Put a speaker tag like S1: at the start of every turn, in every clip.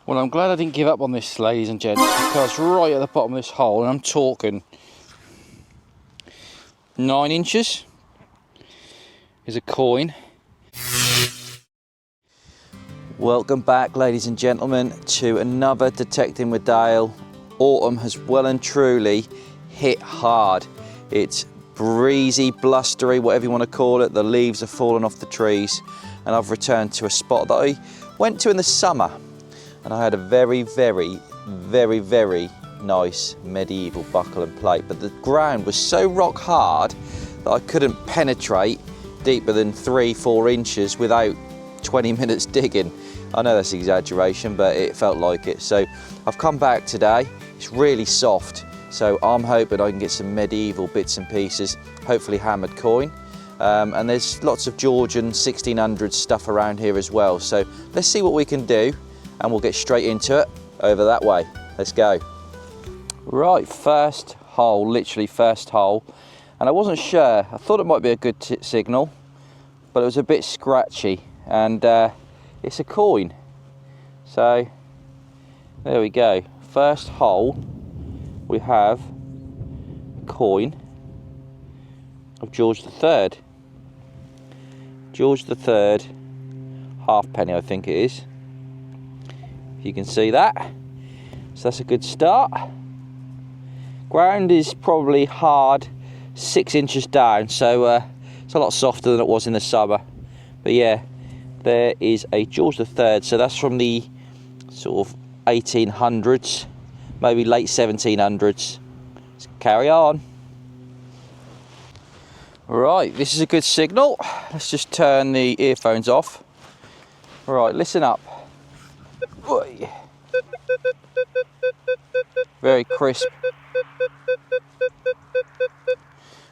S1: Well, I'm glad I didn't give up on this, ladies and gents, because right at the bottom of this hole, and I'm talking 9 inches, is a coin. Welcome back, ladies and gentlemen, to another Detecting with Dale. Autumn has well and truly hit hard. It's breezy, blustery, whatever you want to call it. The leaves are falling off the trees, and I've returned to a spot that I went to in the summer, and I had a very nice medieval buckle and plate, but the ground was so rock hard that I couldn't penetrate deeper than 3-4 inches without 20 minutes digging. I know that's exaggeration, but it felt like it. So I've come back today. It's really soft, so I'm hoping I can get some medieval bits and pieces, hopefully hammered coin. And there's lots of Georgian 1600s stuff around here as well. So let's see what we can do, and we'll get straight into it over that way. Let's go. Right, first hole, literally first hole. And I wasn't sure, I thought it might be a good signal, but it was a bit scratchy, and it's a coin. So there we go. First hole, we have a coin of George III. George III, halfpenny I think it is. If you can see that. So that's a good start. Ground is probably hard 6 inches down, so it's a lot softer than it was in the summer. But yeah, there is a George III, so that's from the sort of 1800s, maybe late 1700s. Let's carry on. Right, this is a good signal. Let's just turn the earphones off. Right, listen up. Very crisp.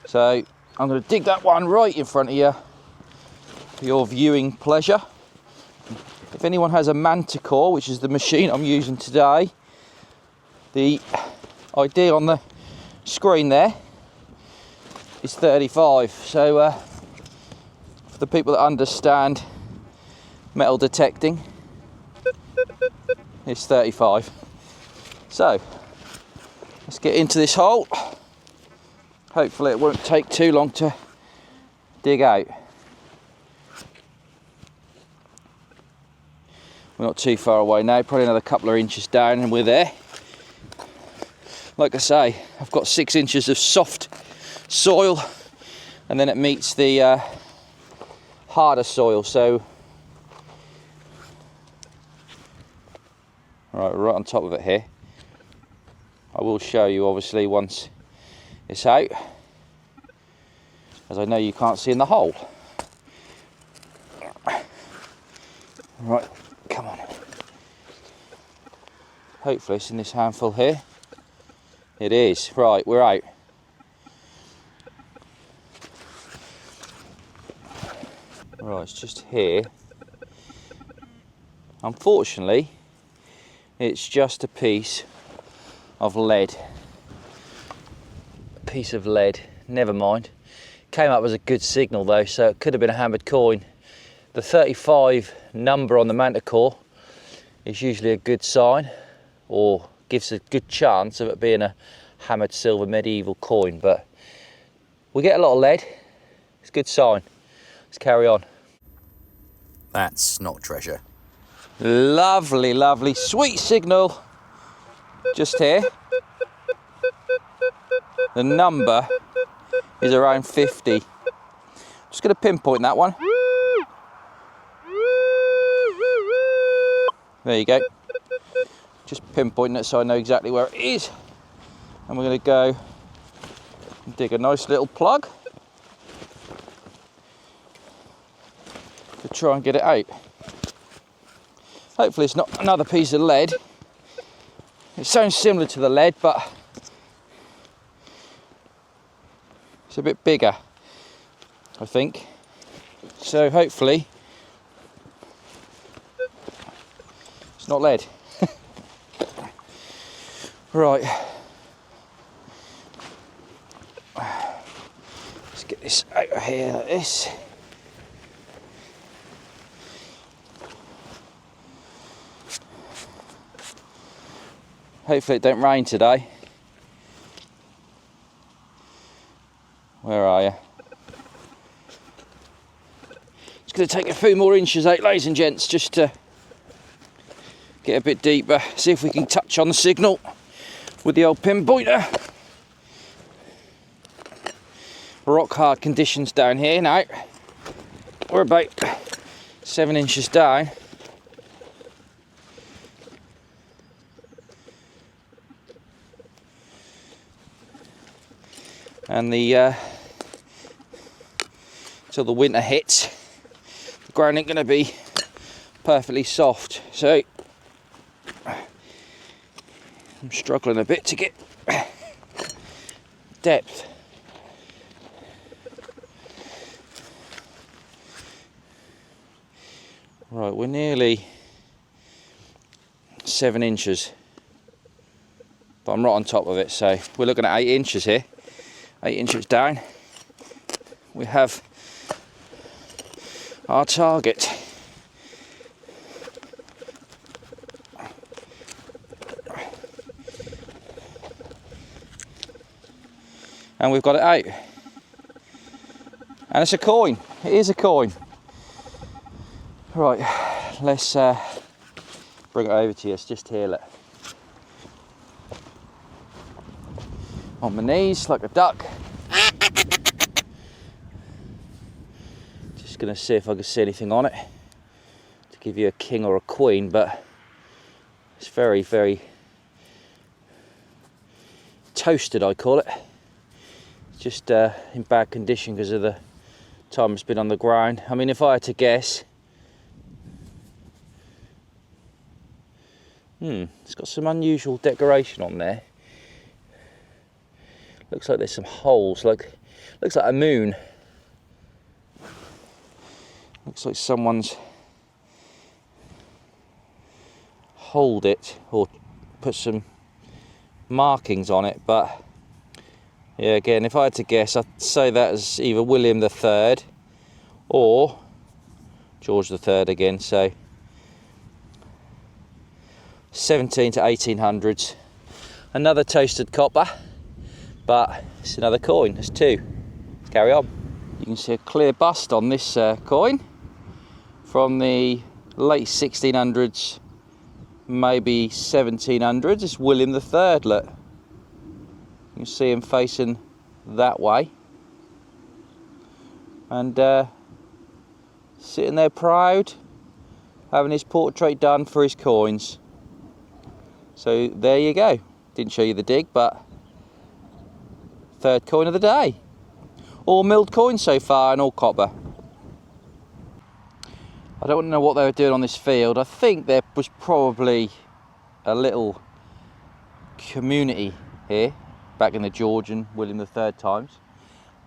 S1: So I'm going to dig that one right in front of you for your viewing pleasure. If anyone has a Manticore, which is the machine I'm using today, the idea on the screen there is 35. So for the people that understand metal detecting, it's 35. So let's get into this hole. Hopefully it won't take too long to dig out. We're not too far away now, probably another couple of inches down and we're there. Like I say, I've got 6 inches of soft soil, and then it meets the harder soil. So right on top of it here. I will show you obviously once it's out, as I know you can't see in the hole. Right, come on. Hopefully it's in this handful here. It is. Right, we're out. Right, it's just here. Unfortunately, it's just a piece of lead. A piece of lead, never mind. Came up as a good signal though, so it could have been a hammered coin. The 35 number on the Manticore is usually a good sign, or gives a good chance of it being a hammered silver medieval coin, but we get a lot of lead. It's a good sign. Let's carry on.
S2: That's not treasure.
S1: Lovely, lovely, sweet signal just here. The number is around 50. Just going to pinpoint that one. There you go. Just pinpointing it so I know exactly where it is. And we're going to go and dig a nice little plug to try and get it out. Hopefully it's not another piece of lead. It sounds similar to the lead, but it's a bit bigger, I think. So hopefully it's not lead. Right. Let's get this out of here like this. Hopefully it don't rain today. Where are you? It's going to take a few more inches out, ladies and gents, just to get a bit deeper. See if we can touch on the signal with the old pinpointer. Rock hard conditions down here now. We're about 7 inches down. And till the winter hits, the ground ain't going to be perfectly soft. So I'm struggling a bit to get depth. Right, we're nearly 7 inches, but I'm right on top of it, so we're looking at 8 inches here. 8 inches down, we have our target. And we've got it out. And it's a coin. It is a coin. Right, let's bring it over to you. It's just here, look. On my knees like a duck. Just gonna see if I can see anything on it to give you a king or a queen, but it's very, very toasted, I call it. Just in bad condition because of the time it's been on the ground. I mean, if I had to guess, it's got some unusual decoration on there. Looks like there's some holes, looks like a moon. Looks like someone's holed it or put some markings on it, but yeah, again, if I had to guess, I'd say that is either William III or George III again, so 17 to 1800s. Another toasted copper, but it's another coin. There's two. Let's carry on. You can see a clear bust on this coin from the late 1600s, maybe 1700s. It's William III, look. You can see him facing that way. And sitting there proud, having his portrait done for his coins. So there you go. Didn't show you the dig, but third coin of the day. All milled coins so far and all copper. I don't know what they were doing on this field. I think there was probably a little community here back in the Georgian William III times.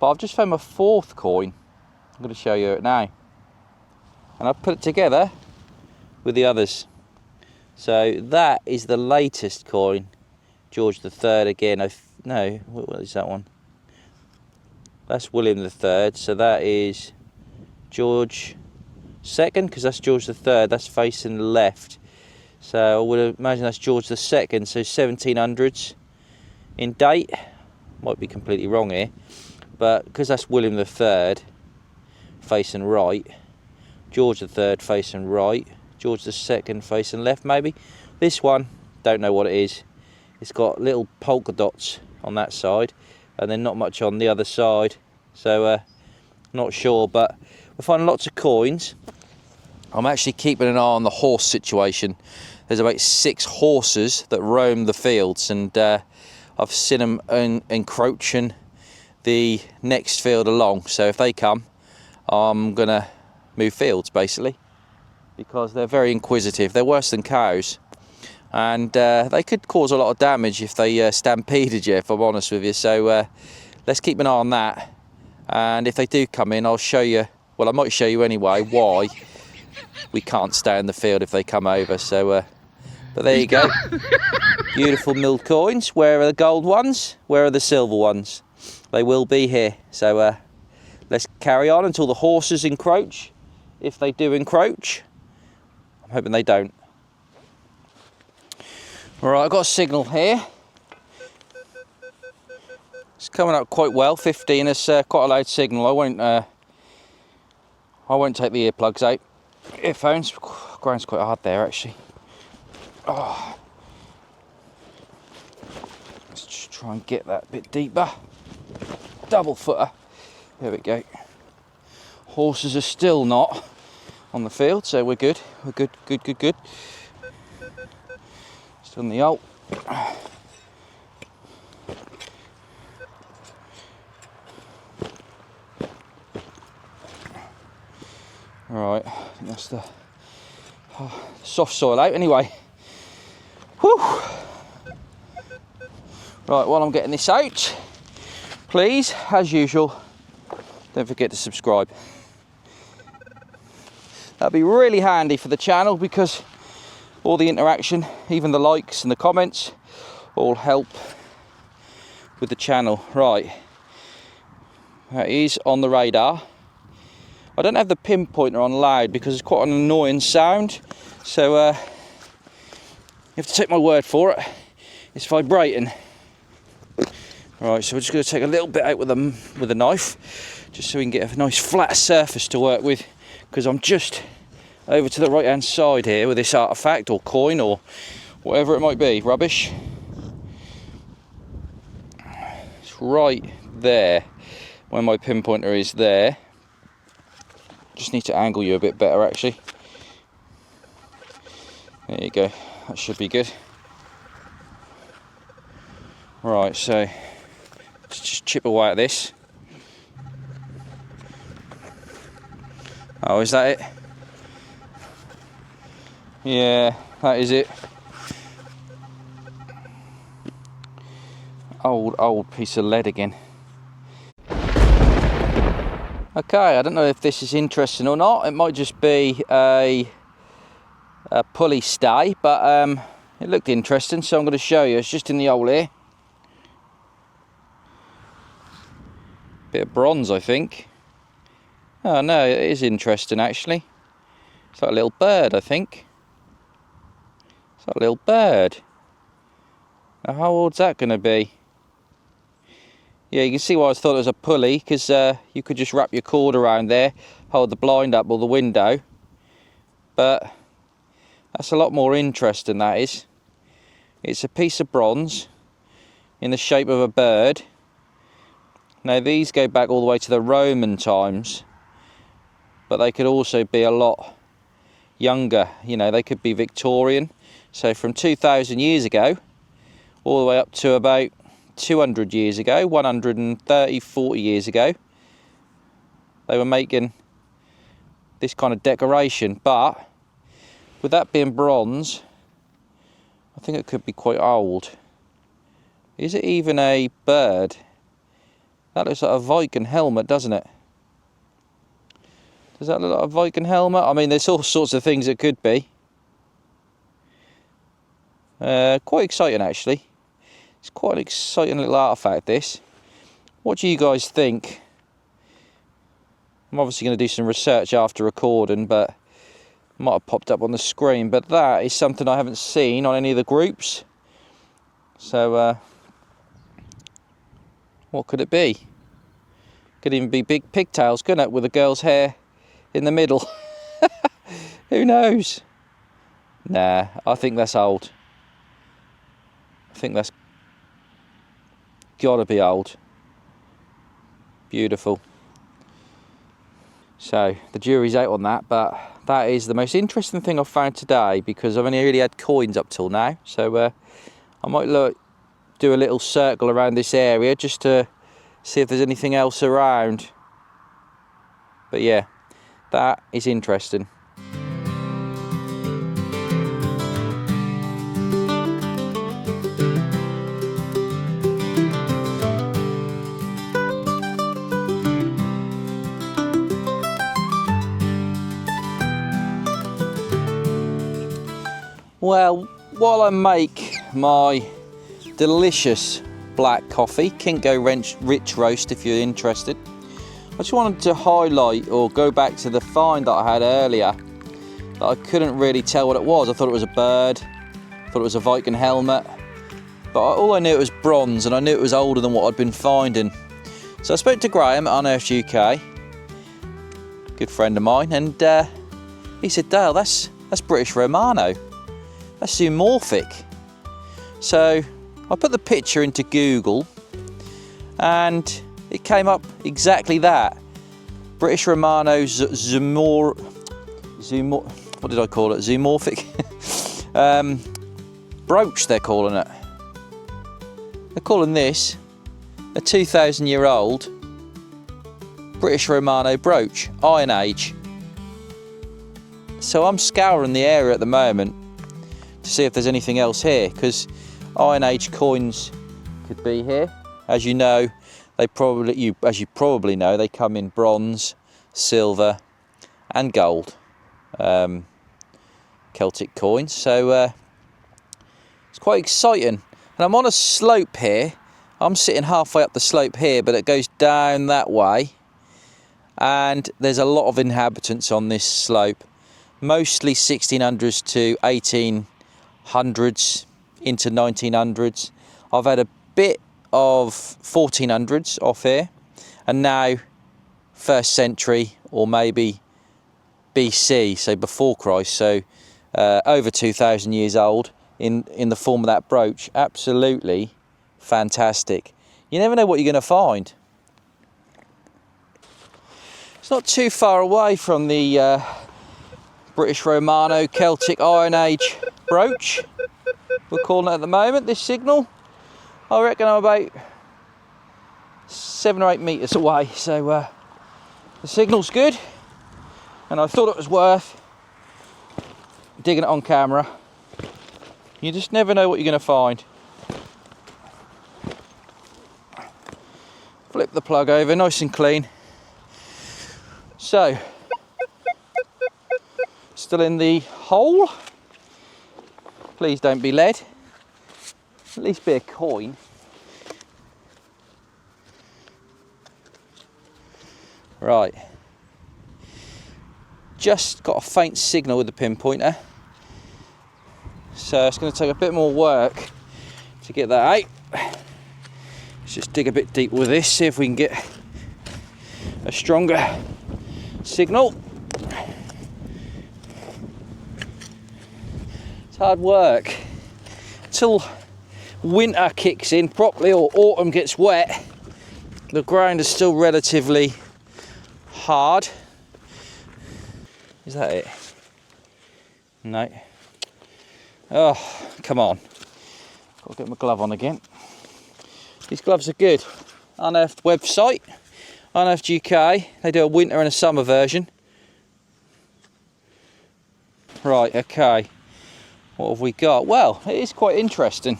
S1: But I've just found my fourth coin. I'm going to show you it now. And I've put it together with the others. So that is the latest coin. George III again. No, what is that one? That's William III. So that is George II, because that's George III. That's facing left. So I would imagine that's George II. So 1700s in date. Might be completely wrong here, but because that's William III facing right, George III facing right, George II facing left maybe. This one, don't know what it is. It's got little polka dots on that side and then not much on the other side. So not sure, but we're finding lots of coins. I'm actually keeping an eye on the horse situation. There's about 6 horses that roam the fields, and I've seen them encroaching the next field along. So if they come, I'm gonna move fields basically, because they're very inquisitive. They're worse than cows, and they could cause a lot of damage if they stampeded you, if I'm honest with you. So let's keep an eye on that, and if they do come in, I'll show you, well, I might show you anyway why we can't stay in the field if they come over. So but there you go. Beautiful milled coins. Where are the gold ones? Where are the silver ones? They will be here. So let's carry on until the horses encroach. If they do encroach, I'm hoping they don't. Right, I've got a signal here. It's coming up quite well. 15 is quite a loud signal. I won't take the earplugs out. Earphones. Ground's quite hard there actually. Oh. Let's just try and get that a bit deeper. Double footer. There we go. Horses are still not on the field, so we're good. We're good. Still in the alt. Right, I think that's the soft soil out anyway. Whew. Right, while I'm getting this out, please, as usual, don't forget to subscribe. That'd be really handy for the channel because all the interaction, even the likes and the comments, all help with the channel. Right, that is on the radar. I don't have the pinpointer on loud because it's quite an annoying sound, so you have to take my word for it. It's vibrating. Right, so we're just going to take a little bit out with a knife, just so we can get a nice flat surface to work with, because I'm just over to the right hand side here with this artefact or coin or whatever it might be, rubbish. It's right there when my pinpointer is there. Just need to angle you a bit better actually. There you go, that should be good. Right, so let's just chip away at this. Oh, is that it? Yeah, that is it. Old piece of lead again. Okay, I don't know if this is interesting or not. It might just be a pulley stay, but it looked interesting, so I'm going to show you. It's just in the hole here. Bit of bronze, I think. Oh no, it is interesting actually. It's like a little bird, I think. It's like a little bird. Now, how old's that going to be? Yeah, you can see why I thought it was a pulley, because you could just wrap your cord around there, hold the blind up or the window. But that's a lot more interesting, that is. It's a piece of bronze in the shape of a bird. Now these go back all the way to the Roman times, but they could also be a lot younger. You know, they could be Victorian. So from 2,000 years ago, all the way up to about 200 years ago, 130, 40 years ago, they were making this kind of decoration. But with that being bronze, I think it could be quite old. Is it even a bird? That looks like a Viking helmet, doesn't it? Does that look like a Viking helmet? I mean, there's all sorts of things it could be. Quite exciting actually. It's quite an exciting little artefact, this. What do you guys think? I'm obviously going to do some research after recording, but it might have popped up on the screen. But that is something I haven't seen on any of the groups. So, what could it be? Could even be big pigtails, couldn't it? With a girl's hair in the middle. Who knows? Nah, I think that's old. I think that's gotta be old. Beautiful. So the jury's out on that, but that is the most interesting thing I've found today, because I've only really had coins up till now. So I might do a little circle around this area just to see if there's anything else around. But yeah, that is interesting. Well, while I make my delicious black coffee, Kinko Rich Roast if you're interested, I just wanted to highlight or go back to the find that I had earlier that I couldn't really tell what it was. I thought it was a bird, Thought it was a Viking helmet. But all I knew it was bronze, and I knew it was older than what I'd been finding. So I spoke to Graham at Unearth UK, good friend of mine, and he said, Dale, that's British Romano. That's zoomorphic. So I put the picture into Google, and it came up exactly that. British Romano what did I call it? Zoomorphic brooch, they're calling it. They're calling this a 2,000-year-old British Romano brooch, Iron Age. So I'm scouring the area at the moment to see if there's anything else here, because Iron Age coins could be here. As you know, they probably know, they come in bronze, silver, and gold. Celtic coins. So it's quite exciting. And I'm on a slope here. I'm sitting halfway up the slope here, but it goes down that way. And there's a lot of inhabitants on this slope. Mostly 1600s to 1800s into 1900s. I've had a bit of 1400s off here. And now first century or maybe BC, so before Christ. So over 2,000 years old. In the form of that brooch. Absolutely fantastic. You never know what you're going to find. It's not too far away from the British Romano Celtic Iron Age brooch, we're calling it at the moment, this signal. I reckon I'm about 7 or 8 metres away, so the signal's good, and I thought it was worth digging it on camera. You just never know what you're going to find. Flip the plug over, nice and clean. So, still in the hole. Please don't be lead. At least be a coin. Right. Just got a faint signal with the pinpointer. So it's going to take a bit more work to get that out. Let's just dig a bit deeper with this, see if we can get a stronger signal. It's hard work. Until winter kicks in properly or autumn gets wet, the ground is still relatively hard. Is that it? No. Oh, come on. Got to get my glove on again. These gloves are good. Unearthed website, Unearthed UK. They do a winter and a summer version. Right, okay. What have we got? Well, it is quite interesting.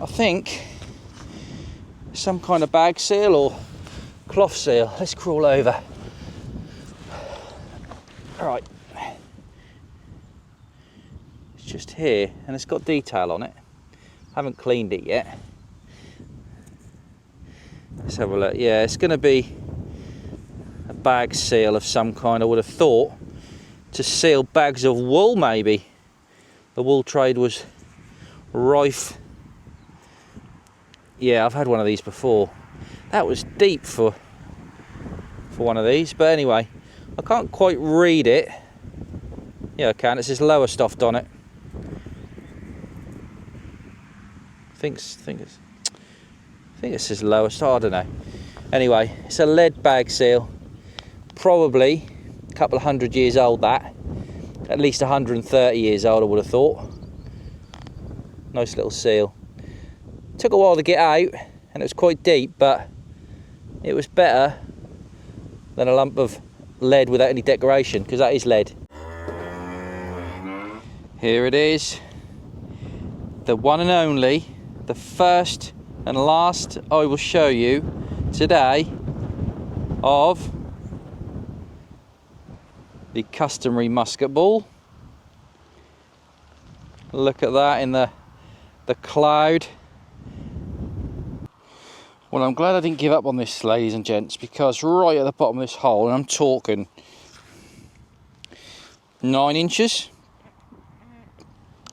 S1: I think some kind of bag seal or cloth seal. Let's crawl over. All right. It's just here, and it's got detail on it. Haven't cleaned it yet. Let's have a look. Yeah, it's going to be a bag seal of some kind, I would have thought, to seal bags of wool maybe. The wool trade was rife. Yeah, I've had one of these before. That was deep for one of these, but anyway, I can't quite read it. Yeah, I can. It says Lowestoft on it. I think it says Lowestoft. I don't know. Anyway, it's a lead bag seal. Probably a couple of 100 years old. That, at least 130 years old, I would have thought. Nice little seal. Took a while to get out, and it was quite deep, but it was better than a lump of lead without any decoration, because that is lead. Here it is, the one and only, the first and last I will show you today of the customary musket ball. Look at that in the cloud. Well, I'm glad I didn't give up on this, ladies and gents, because right at the bottom of this hole, and I'm talking 9 inches,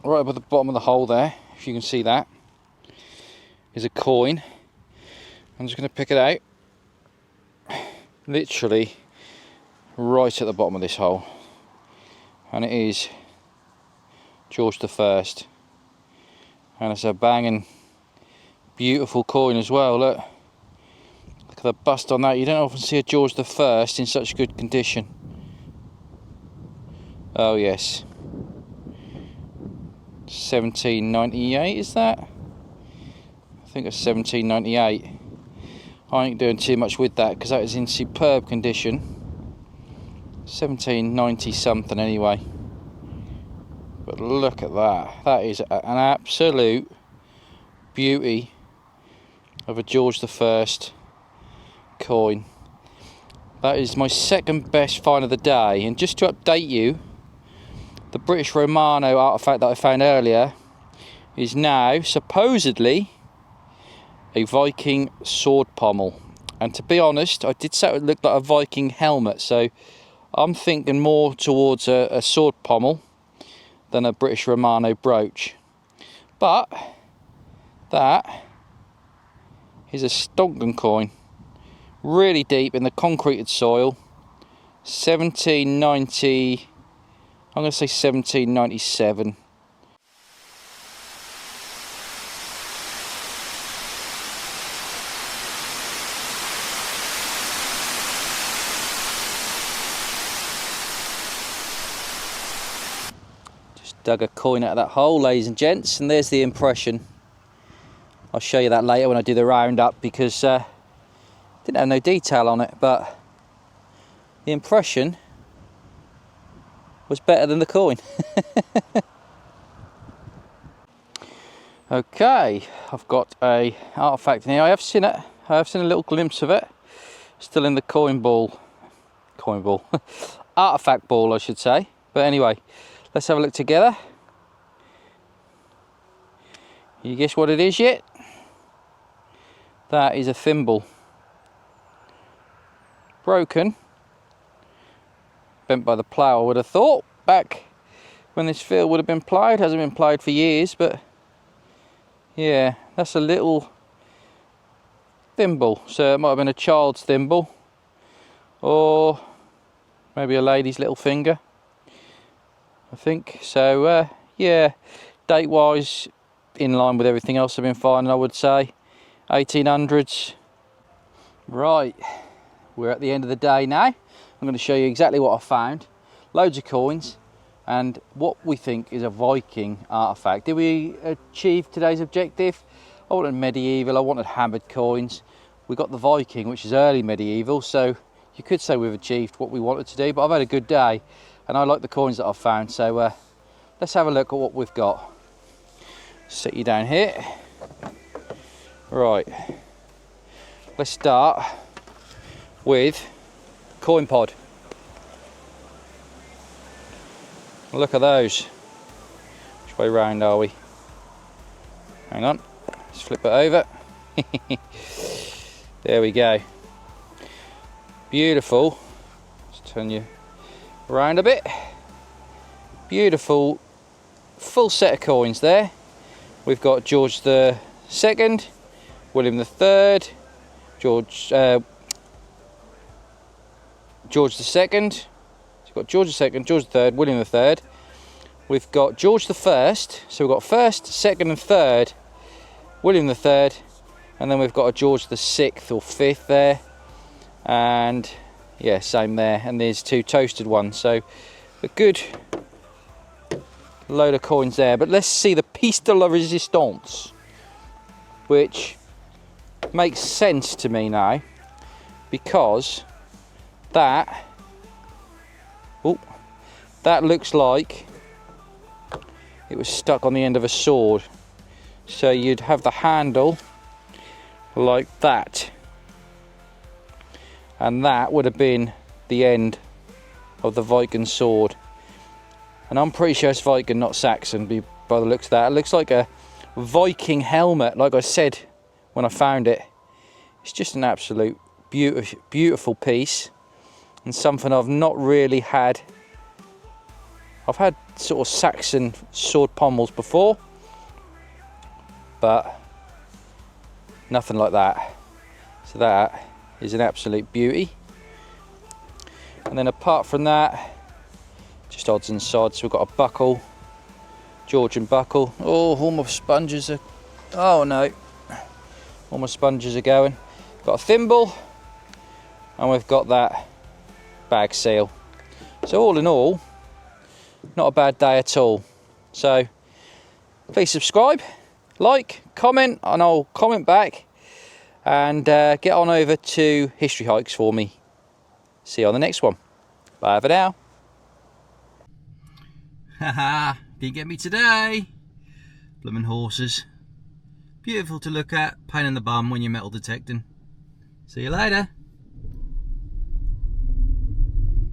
S1: right up at the bottom of the hole there, if you can see that, is a coin. I'm just going to pick it out, literally right at the bottom of this hole, and it is George I, and it's a banging beautiful coin as well. Look at the bust on that. You don't often see a George I in such good condition. Oh yes, 1798 is that? I think it's 1798. I ain't doing too much with that because that is in superb condition. 1790 something anyway. But look at that. That is an absolute beauty of a George I coin. That is my second best find of the day. And just to update you, the British Romano artefact that I found earlier is now supposedly a Viking sword pommel. And to be honest, I did say it looked like a Viking helmet, so I'm thinking more towards a sword pommel than a British Romano brooch. But that is a stonking coin, really deep in the concreted soil. 1790, I'm going to say 1797. Just dug a coin out of that hole, ladies and gents, and there's the impression. I'll show you that later when I do the roundup, because didn't have no detail on it, but the impression was better than the coin. Okay, I've got a artefact in here. I have seen it. I have seen a little glimpse of it. Still in the coin ball, artefact ball, I should say. But anyway, let's have a look together. You guess what it is yet? That is a thimble. Broken. Bent by the plough, I would have thought, back when this field would have been ploughed. Hasn't been ploughed for years, but yeah, that's a little thimble. So it might have been a child's thimble, or maybe a lady's little finger, I think. So yeah, date wise, in line with everything else I've been finding, I would say 1800s. Right, we're at the end of the day now. I'm going to show you exactly what I found. Loads of coins and what we think is a Viking artefact. Did we achieve today's objective? I wanted medieval, I wanted hammered coins. We got the Viking, which is early medieval, so you could say we've achieved what we wanted to do, but I've had a good day and I like the coins that I've found. So let's have a look at what we've got. Sit you down here. Right, let's start with coin pod. Look at those. Which way round are we? Hang on, let's flip it over. There we go. Beautiful. Let's turn you around a bit. Beautiful full set of coins there. We've got George the Second, William the Third, George the Second. So we've got George the Second, George the Third, William the Third. We've got George the First. So we've got First, Second, and Third, William the Third, and then we've got a George the Sixth or Fifth there, and yeah, same there. And there's two toasted ones. So a good load of coins there. But let's see the piece de la resistance, which makes sense to me now, because that looks like it was stuck on the end of a sword. So you'd have the handle like that, and that would have been the end of the Viking sword. And I'm pretty sure it's Viking, not Saxon, by the looks of that. It looks like a Viking helmet, like I said when I found it. It's just an absolute beautiful piece, and something I've not really had. I've had sort of Saxon sword pommels before, but nothing like that. So that is an absolute beauty. And then apart from that, just odds and sods. We've got a buckle, Georgian buckle. Oh, all my sponges are, oh no, all my sponges are going. Got a thimble, and we've got that bag seal. So all in all, not a bad day at all. So please subscribe, like, comment, and I'll comment back, and get on over to History Hikes for me. See you on the next one. Bye for now. Haha, didn't get me today. Bloomin' horses. Beautiful to look at, pain in the bum when you're metal detecting. See you later.